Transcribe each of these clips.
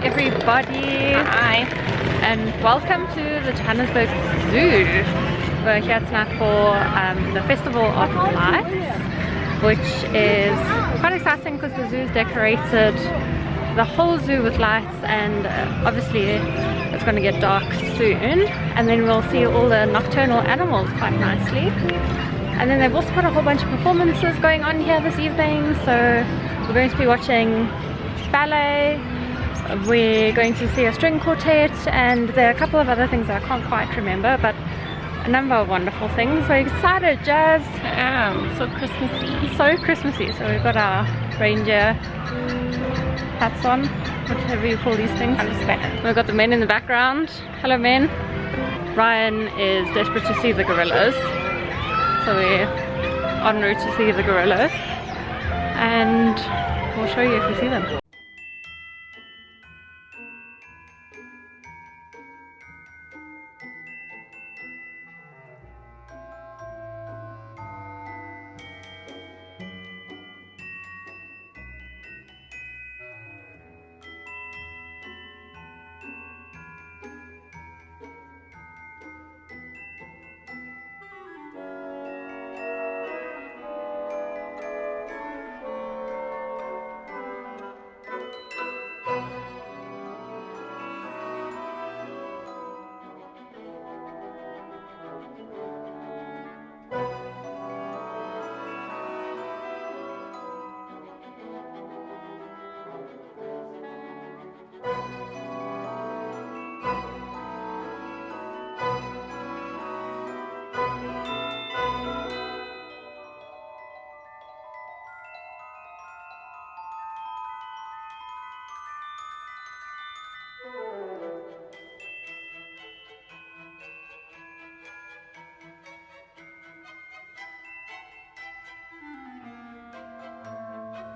everybody. Hi. And welcome to the Joburg Zoo. We're here tonight for the Festival of Lights, which is quite exciting because the zoo's decorated the whole zoo with lights, and obviously it's going to get dark soon, and then we'll see all the nocturnal animals quite nicely. And then they've also got a whole bunch of performances going on here this evening, so we're going to be watching ballet, we're going to see a string quartet, and there are a couple of other things that I can't quite remember, but a number of wonderful things. We're excited, Jazz. So Christmassy. So Christmassy. So we've got our reindeer hats on, whatever you call these things. We've got the men in the background. Hello, men. Ryan is desperate to see the gorillas, so we're en route to see the gorillas, and we'll show you if we see them.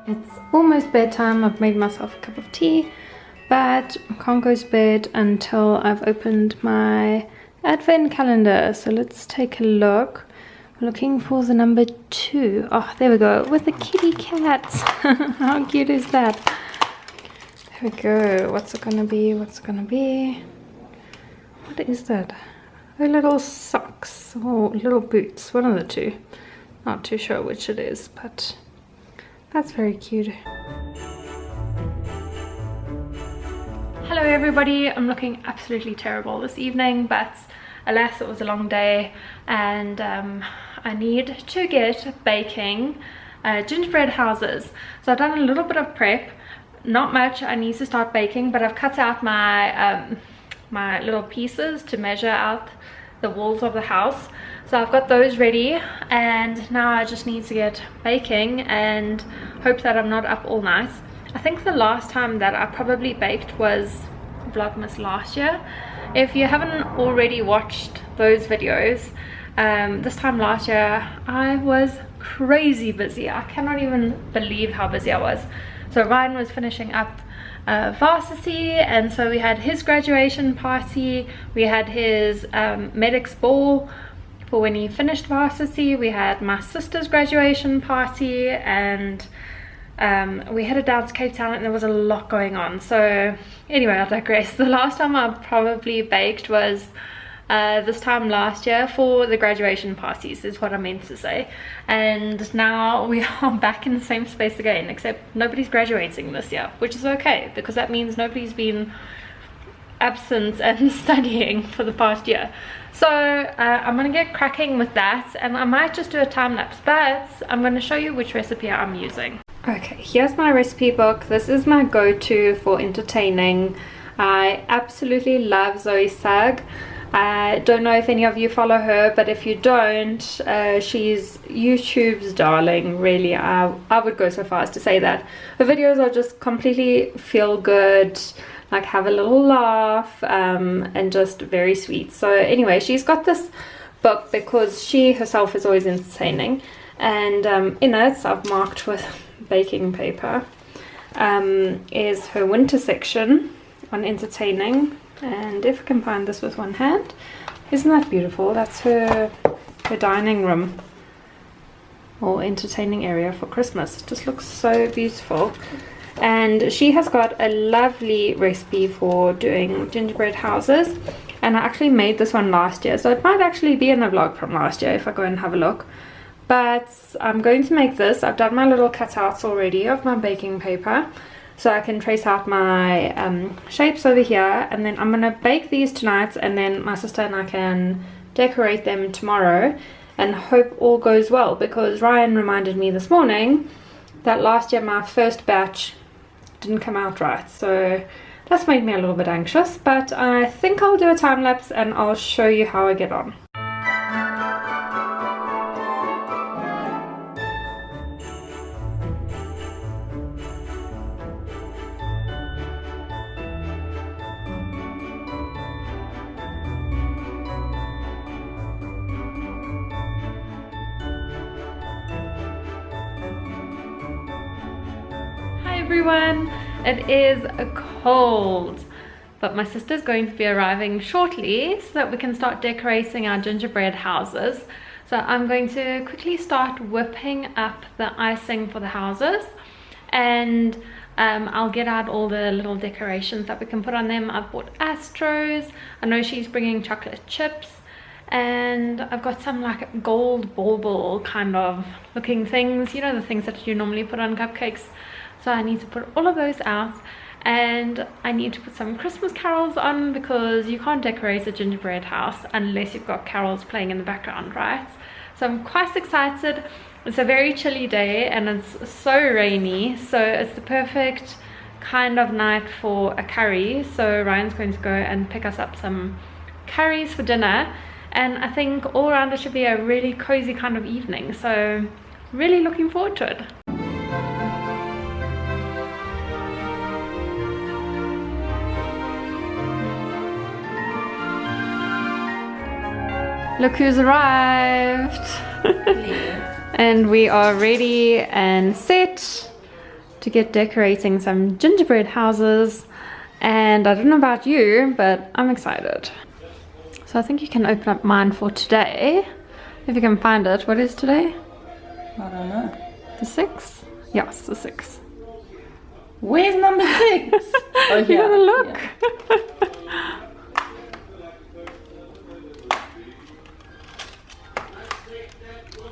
It's almost bedtime. I've made myself a cup of tea, but I can't go to bed until I've opened my advent calendar. So let's take a look. We're looking for the number 2. Oh, there we go, with the kitty cats. How cute is that? There we go. What's it gonna be? What's it gonna be? What is that? Oh, little socks or little boots, one of the two. Not too sure which it is, but that's very cute. Hello everybody, I'm looking absolutely terrible this evening, but alas, it was a long day, and I need to get baking gingerbread houses. So I've done a little bit of prep, not much. I need to start baking, but I've cut out my my little pieces to measure out the walls of the house. So I've got those ready, and now I just need to get baking and hope that I'm not up all night. I think the last time that I probably baked was Vlogmas last year. If you haven't already watched those videos, this time last year I was crazy busy. I cannot even believe how busy I was. So Ryan was finishing up varsity, and so we had his graduation party, we had his medics ball for when he finished varsity, we had my sister's graduation party, and we headed down to Cape Town, and there was a lot going on. So anyway, I digress. The last time I probably baked was this time last year for the graduation parties, is what I meant to say. And now we are back in the same space again, except nobody's graduating this year, which is okay, because that means nobody's been absent and studying for the past year. So I'm gonna get cracking with that, and I might just do a time lapse, but I'm gonna show you which recipe I'm using. Okay, here's my recipe book. This is my go-to for entertaining. I absolutely love Zoe Sugg. I don't know if any of you follow her, but if you don't, she's YouTube's darling, really. I would go so far as to say that. Her videos are just completely feel good, like have a little laugh, and just very sweet. So anyway, she's got this book because she herself is always entertaining, and in it, I've marked with baking paper, is her winter section on entertaining. And if I can find this with one hand, isn't that beautiful? That's her dining room or entertaining area for Christmas. It just looks so beautiful. and she has got a lovely recipe for doing gingerbread houses, and I actually made this one last year, so it might actually be in the vlog from last year if I go and have a look. But I'm going to make this. I've done my little cutouts already of my baking paper, so I can trace out my shapes over here, and then I'm going to bake these tonight, and then my sister and I can decorate them tomorrow, and hope all goes well, because Ryan reminded me this morning that last year my first batch didn't come out right, so that's made me a little bit anxious. But I think I'll do a time lapse and I'll show you how I get on. Everyone, it is cold, but my sister's going to be arriving shortly so that we can start decorating our gingerbread houses. So I'm going to quickly start whipping up the icing for the houses, and I'll get out all the little decorations that we can put on them. I've bought astros, I know she's bringing chocolate chips, and I've got some like gold bauble kind of looking things, you know, the things that you normally put on cupcakes. So I need to put all of those out, and I need to put some Christmas carols on, because you can't decorate a gingerbread house unless you've got carols playing in the background, right? So I'm quite excited. It's a very chilly day and it's so rainy, so it's the perfect kind of night for a curry. So Ryan's going to go and pick us up some curries for dinner, and I think all around it should be a really cozy kind of evening, so really looking forward to it. Look who's arrived. And we are ready and set to get decorating some gingerbread houses, and I don't know about you, but I'm excited. So I think you can open up mine for today, if you can find it. What is today? I don't know. The 6th? Yes, the 6th. Where's number 6? Oh, You gotta look. Yeah.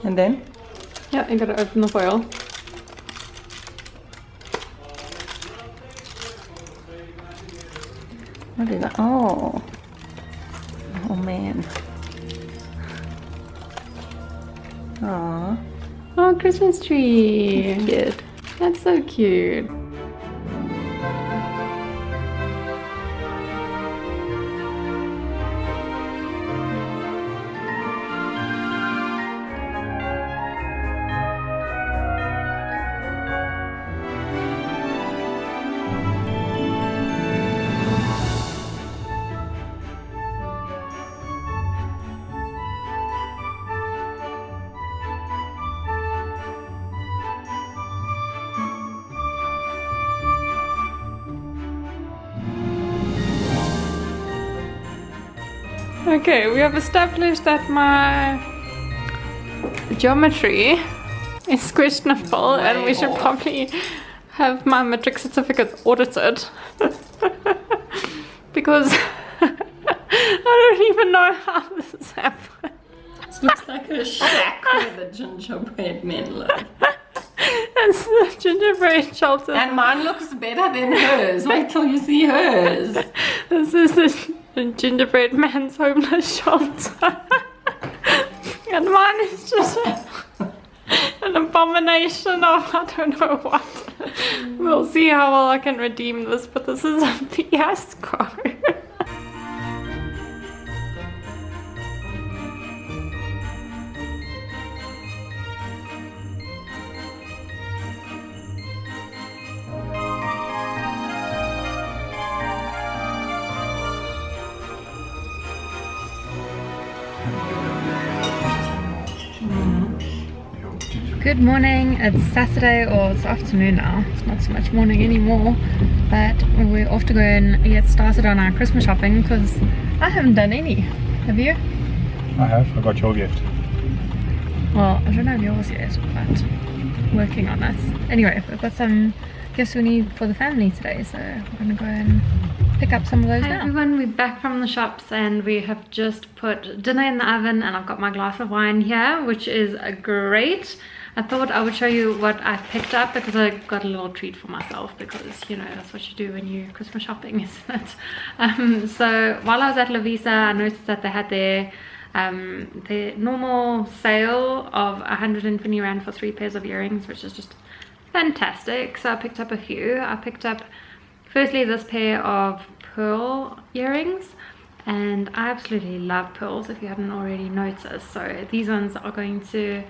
And then? Yeah, you gotta open the foil. What is that? Oh. Oh man. Aww. Oh, Christmas tree. Cute. That's so cute. Okay, we have established that my geometry is questionable, and we should probably have my matric certificate audited. Because I don't even know how this happened. It looks like a shack where the gingerbread men live. It's the gingerbread shelter. And mine looks better than hers. Wait till you see hers. This is the gingerbread man's homeless shelter. And mine is just an abomination of I don't know what. We'll see how well I can redeem this, but this is a fiasco. Good morning, it's Saturday, or it's afternoon now, it's not so much morning anymore, but we're off to go and get started on our Christmas shopping because I haven't done any. Have you? I have, I got your gift. Well, I don't have yours yet, but working on that. Anyway, we've got some gifts we need for the family today, so we're gonna go and pick up some of those now. Hi everyone, we're back from the shops and we have just put dinner in the oven, and I've got my glass of wine here, which is great. I thought I would show you what I picked up because I got a little treat for myself, because you know that's what you do when you're Christmas shopping, isn't it? So while I was at Lovisa, I noticed that they had their normal sale of 120 rand for 3 pairs of earrings, which is just fantastic. So I picked up a few. I picked up firstly this pair of pearl earrings, and I absolutely love pearls if you hadn't already noticed. So these ones are going to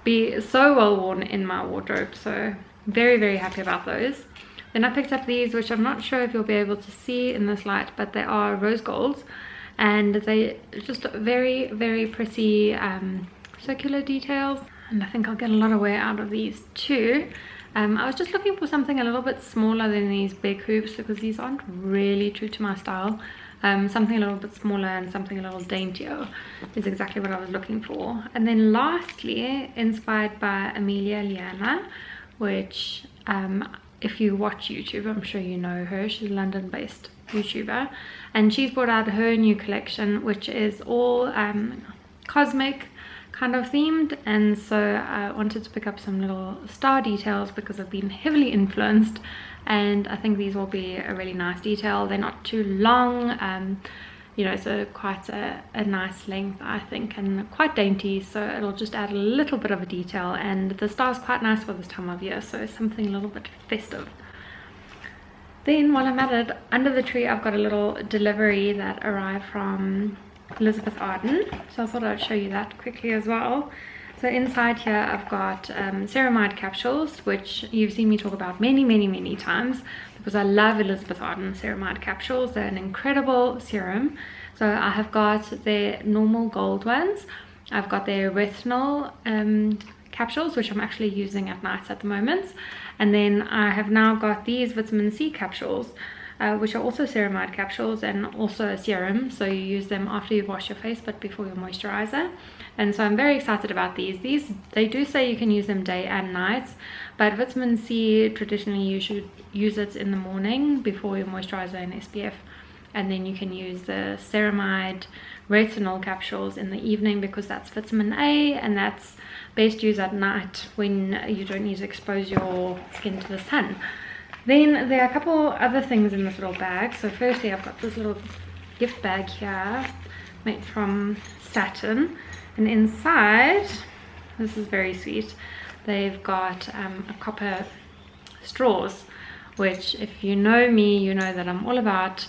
be so well worn in my wardrobe, so very, very happy about those. Then I picked up these, which I'm not sure if you'll be able to see in this light, but they are rose golds, and they just very, very pretty circular details, and I think I'll get a lot of wear out of these too. I was just looking for something a little bit smaller than these big hoops, because these aren't really true to my style. Something a little bit smaller and something a little daintier is exactly what I was looking for. And then lastly, inspired by Amelia Liana, which if you watch YouTube, I'm sure you know her. She's a London-based YouTuber, and she's brought out her new collection, which is all cosmic kind of themed. And so I wanted to pick up some little star details because I've been heavily influenced, and I think these will be a really nice detail. They're not too long, you know, so quite a nice length I think, and quite dainty, so it'll just add a little bit of a detail. And the star's quite nice for this time of year, so something a little bit festive. Then while I'm at it, under the tree I've got a little delivery that arrived from Elizabeth Arden, so I thought I'd show you that quickly as well. So inside here I've got ceramide capsules, which you've seen me talk about many times, because I love Elizabeth Arden ceramide capsules. They're an incredible serum. So I have got their normal gold ones, I've got their retinol capsules, which I'm actually using at night at the moment, and then I have now got these vitamin C capsules, which are also ceramide capsules and also a serum. So you use them after you wash your face but before your moisturizer. And so I'm very excited about these. They do say you can use them day and night, but vitamin C, traditionally you should use it in the morning before your moisturizer and SPF, and then you can use the ceramide retinol capsules in the evening, because that's vitamin A, and that's best used at night when you don't need to expose your skin to the sun. Then there are a couple other things in this little bag. So firstly I've got this little gift bag here made from satin, and inside, this is very sweet, they've got a copper straws, which if you know me, you know that I'm all about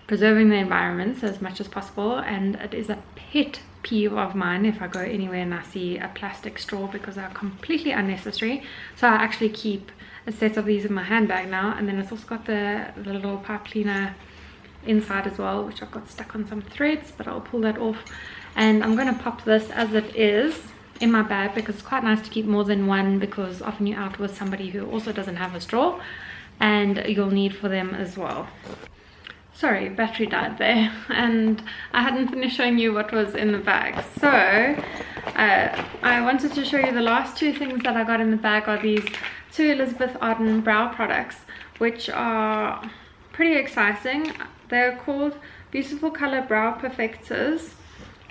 preserving the environment as much as possible, and it is a pet peeve of mine if I go anywhere and I see a plastic straw, because they're completely unnecessary. So I actually keep a set of these in my handbag now, and then it's also got the little pipe cleaner inside as well, which I've got stuck on some threads, but I'll pull that off. And I'm going to pop this as it is in my bag, because it's quite nice to keep more than one, because often you're out with somebody who also doesn't have a straw and you'll need for them as well. Sorry, battery died there, and I hadn't finished showing you what was in the bag. So I wanted to show you the last two things that I got in the bag are these two Elizabeth Arden brow products, which are pretty exciting. They're called Beautiful Color Brow Perfectors,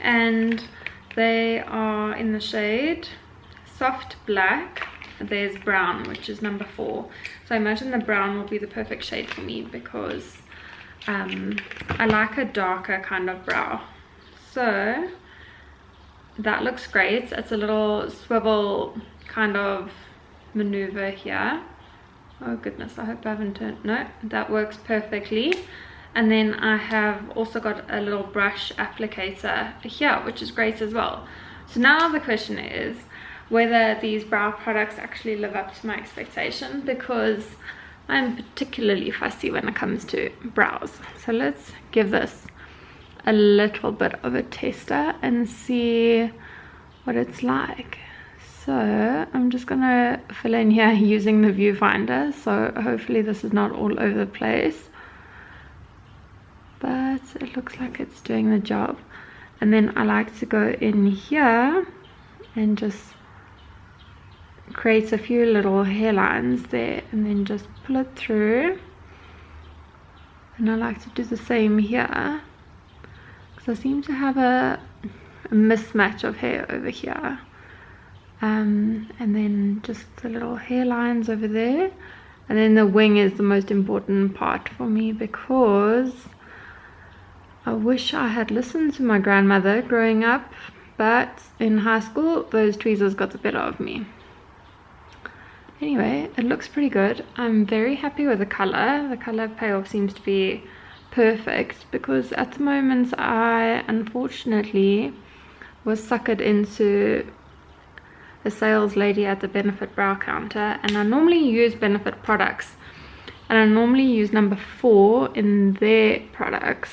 and they are in the shade Soft Black. There's brown, which is number 4. So I imagine the brown will be the perfect shade for me, because I like a darker kind of brow. So that looks great. It's a little swivel kind of maneuver here. Oh goodness, I hope I haven't turned. No, that works perfectly. And then I have also got a little brush applicator here, which is great as well. So now the question is whether these brow products actually live up to my expectation, because I'm particularly fussy when it comes to brows. So let's give this a little bit of a tester and see what it's like. So I'm just gonna fill in here using the viewfinder, so hopefully this is not all over the place, but it looks like it's doing the job. And then I like to go in here and just creates a few little hairlines there, and then just pull it through. And I like to do the same here, because I seem to have a mismatch of hair over here. And then just the little hairlines over there. And then the wing is the most important part for me, because I wish I had listened to my grandmother growing up, but in high school those tweezers got the better of me. Anyway, it looks pretty good. I'm very happy with the color. The color payoff seems to be perfect, because at the moment I unfortunately was suckered into a sales lady at the Benefit brow counter, and I normally use Benefit products, and I normally use number 4 in their products,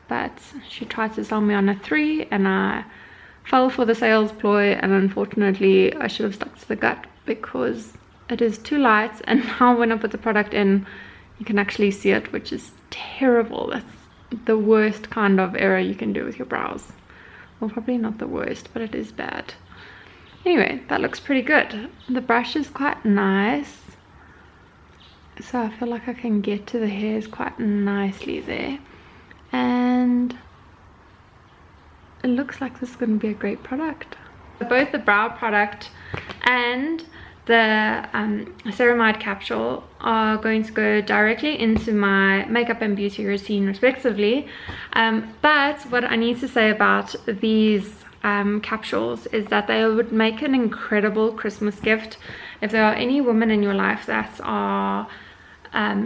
but she tried to sell me on a 3 and I fell for the sales ploy, and unfortunately I should have stuck to the gut, because it is too light, and now when I put the product in you can actually see it, which is terrible. That's the worst kind of error you can do with your brows. Well, probably not the worst, but it is bad. Anyway, that looks pretty good. The brush is quite nice, so I feel like I can get to the hairs quite nicely there, and it looks like this is going to be a great product. Both the brow product and the ceramide capsule are going to go directly into my makeup and beauty routine respectively, but what I need to say about these capsules is that they would make an incredible Christmas gift. If there are any women in your life that are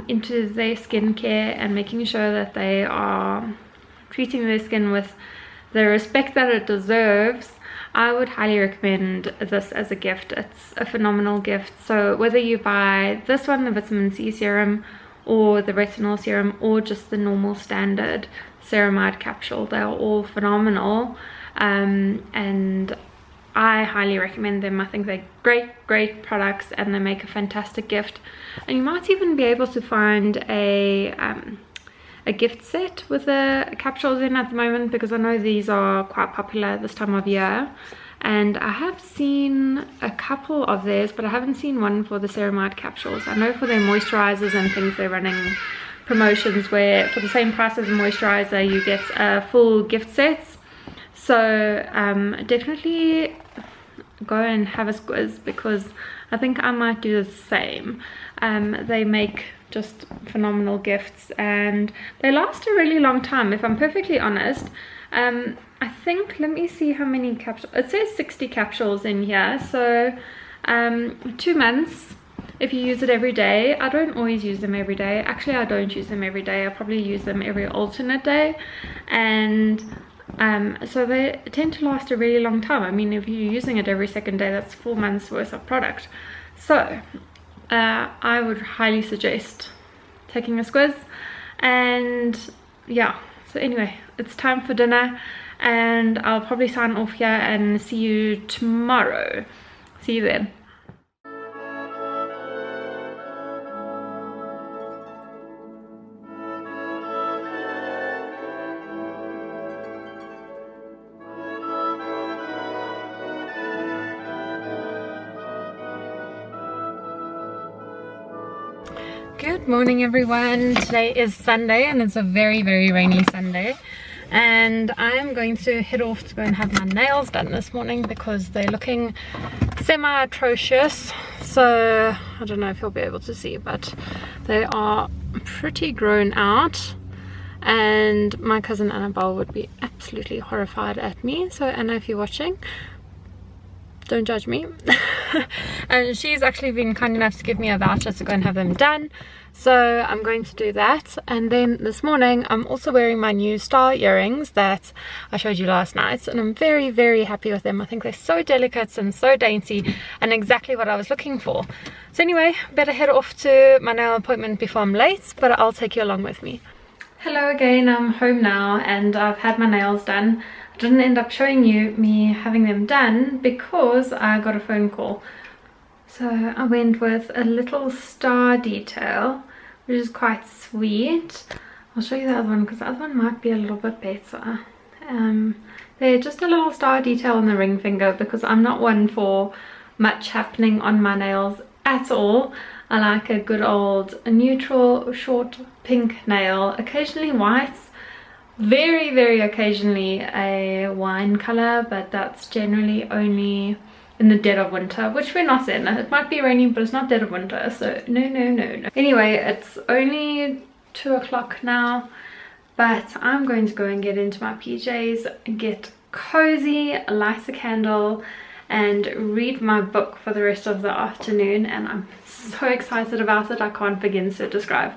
into their skincare and making sure that they are treating their skin with the respect that it deserves, I would highly recommend this as a gift. It's a phenomenal gift. So whether you buy this one, the vitamin C serum, or the retinol serum, or just the normal standard ceramide capsule, they are all phenomenal. And I highly recommend them. I think they're great products, and they make a fantastic gift. And you might even be able to find a gift set with the capsules in at the moment, because I know these are quite popular this time of year, and I have seen a couple of theirs, but I haven't seen one for the ceramide capsules. I know for their moisturizers and things they're running promotions where for the same price as a moisturizer you get full gift sets. So definitely go and have a squiz, because I think I might do the same. They make just phenomenal gifts, and they last a really long time, if I'm perfectly honest. I think, let me see how many capsules, it says 60 capsules in here, so 2 months if you use it every day. I don't always use them every day. Actually, I don't use them every day. I probably use them every alternate day, and so they tend to last a really long time. I mean, if you're using it every second day, that's 4 months worth of product. So I would highly suggest taking a squiz. And yeah, so anyway, it's time for dinner, and I'll probably sign off here and see you tomorrow. See you then. Good morning everyone. Today is Sunday, and it's a very rainy Sunday, and I'm going to head off to go and have my nails done this morning, because they're looking semi-atrocious. So I don't know if you'll be able to see, but they are pretty grown out, and my cousin Annabelle would be absolutely horrified at me. So Anna, if you're watching, don't judge me. And she's actually been kind enough to give me a voucher to go and have them done, so I'm going to do that. And then this morning I'm also wearing my new star earrings that I showed you last night, and I'm very happy with them. I think they're so delicate and so dainty, and exactly what I was looking for. So anyway, better head off to my nail appointment before I'm late, but I'll take you along with me. Hello again, I'm home now and I've had my nails done. I didn't end up showing you me having them done because I got a phone call. So I went with a little star detail, which is quite sweet. I'll show you the other one because the other one might be a little bit better. They're just a little star detail on the ring finger because I'm not one for much happening on my nails at all. I like a good old neutral short pink nail, occasionally white, very very occasionally a wine color, but that's generally only in the dead of winter, which we're not in. It might be raining, but it's not dead of winter, so no. Anyway, it's only 2 o'clock now, but I'm going to go and get into my PJs, get cozy, light a candle and read my book for the rest of the afternoon, and I'm so excited about it. I can't begin to describe.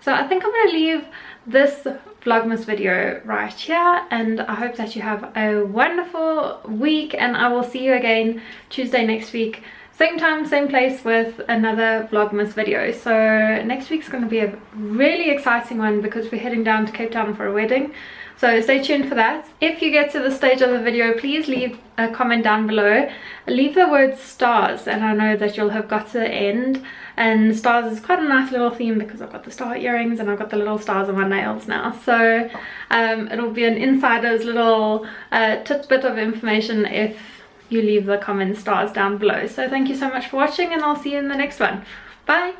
So I think I'm going to leave this Vlogmas video right here, and I hope that you have a wonderful week, and I will see you again Tuesday next week, same time, same place, with another Vlogmas video. So next week's going to be a really exciting one because we're heading down to Cape Town for a wedding. So stay tuned for that. If you get to the stage of the video, please leave a comment down below. Leave the word stars, and I know that you'll have got to the end. And stars is quite a nice little theme because I've got the star earrings and I've got the little stars on my nails now. So it'll be an insider's little tidbit of information if you leave the comment stars down below. So thank you so much for watching, and I'll see you in the next one. Bye!